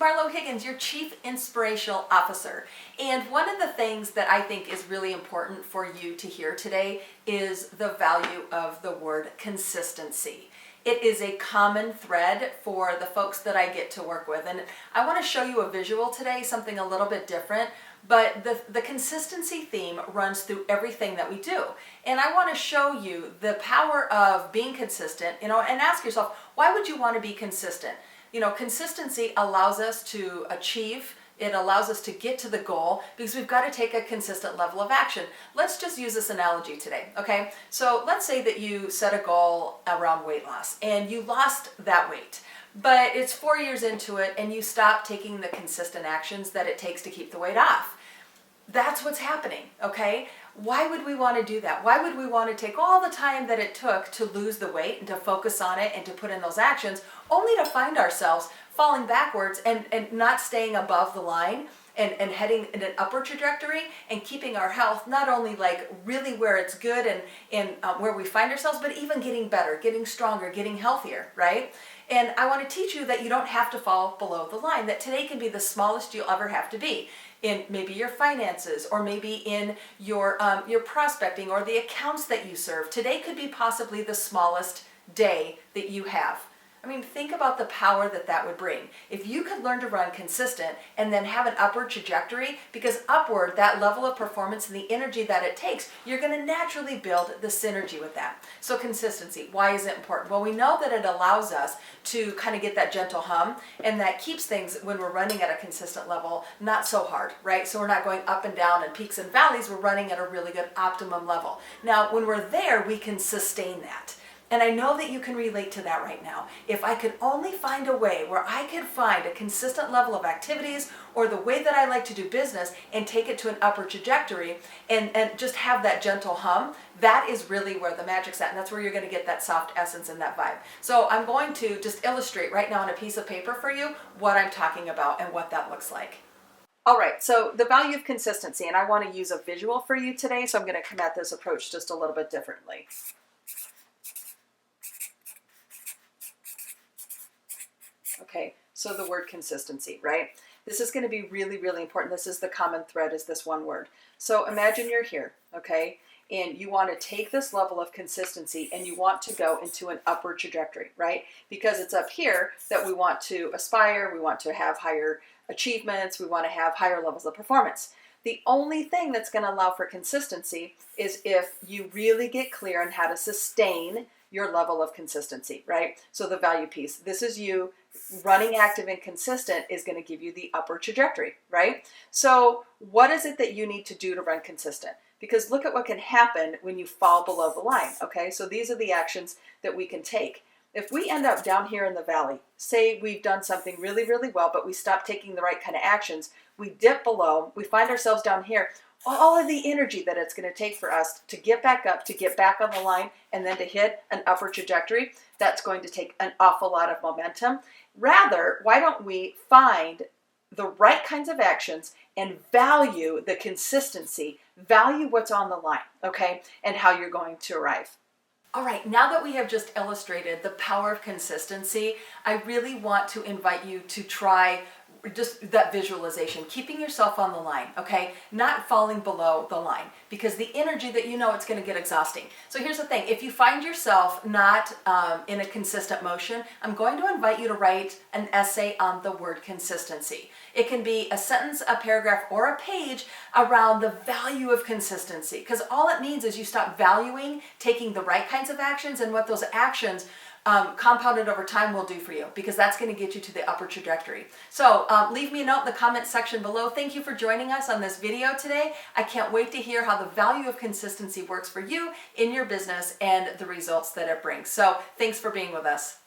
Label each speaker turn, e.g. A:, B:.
A: Marlo Higgins, your Chief Inspirational Officer. And one of the things that I think is really important for you to hear today is the value of the word consistency. It is a common thread for the folks that I get to work with. And I want to show you a visual today, something a little bit different. But the consistency theme runs through everything that we do. And I want to show you the power of being consistent, and ask yourself, why would you want to be consistent? Consistency allows us to achieve, it allows us to get to the goal because we've got to take a consistent level of action. Let's just use this analogy today, okay? So let's say that you set a goal around weight loss and you lost that weight, but it's 4 years into it and you stop taking the consistent actions that it takes to keep the weight off. That's what's happening, okay? Why would we want to do that? Why would we want to take all the time that it took to lose the weight and to focus on it and to put in those actions, only to find ourselves falling backwards and not staying above the line and heading in an upward trajectory and keeping our health not only like really where it's good and where we find ourselves, but even getting better, getting stronger, getting healthier, right? And I want to teach you that you don't have to fall below the line, that today can be the smallest you'll ever have to be in maybe your finances or maybe in your prospecting or the accounts that you serve. Today could be possibly the smallest day that you have. I mean, think about the power that would bring. If you could learn to run consistent and then have an upward trajectory, because upward, that level of performance and the energy that it takes, you're going to naturally build the synergy with that. So consistency, why is it important? Well, we know that it allows us to kind of get that gentle hum, and that keeps things, when we're running at a consistent level, not so hard, right? So we're not going up and down and peaks and valleys, we're running at a really good optimum level. Now, when we're there, we can sustain that. And I know that you can relate to that right now. If I could only find a way where I could find a consistent level of activities or the way that I like to do business and take it to an upward trajectory and just have that gentle hum, that is really where the magic's at. And that's where you're going to get that soft essence and that vibe. So I'm going to just illustrate right now on a piece of paper for you what I'm talking about and what that looks like. All right, so the value of consistency, and I want to use a visual for you today, so I'm going to come at this approach just a little bit differently. Okay, so the word consistency, right? This is going to be really, really important. This is the common thread, is this one word. So imagine you're here, okay, and you want to take this level of consistency and you want to go into an upward trajectory, right? Because it's up here that we want to aspire, we want to have higher achievements, we want to have higher levels of performance. The only thing that's going to allow for consistency is if you really get clear on how to sustain your level of consistency, right? So the value piece, this is you running active and consistent is going to give you the upward trajectory, right? So what is it that you need to do to run consistent? Because look at what can happen when you fall below the line, okay? So these are the actions that we can take. If we end up down here in the valley, say we've done something really, really well, but we stop taking the right kind of actions, we dip below, we find ourselves down here, all of the energy that it's going to take for us to get back up, to get back on the line, and then to hit an upward trajectory, that's going to take an awful lot of momentum. Rather, why don't we find the right kinds of actions and value the consistency, value what's on the line, okay, and how you're going to arrive. All right, now that we have just illustrated the power of consistency, I really want to invite you to try just that visualization, keeping yourself on the line, okay? Not falling below the line, because the energy that it's going to get exhausting. So here's the thing, if you find yourself not in a consistent motion, I'm going to invite you to write an essay on the word consistency. It can be a sentence, a paragraph, or a page around the value of consistency, because all it means is you stop valuing taking the right kinds of actions and what those actions compounded over time will do for you, because that's going to get you to the upper trajectory. So leave me a note in the comments section below. Thank you for joining us on this video today. I can't wait to hear how the value of consistency works for you in your business and the results that it brings. So thanks for being with us.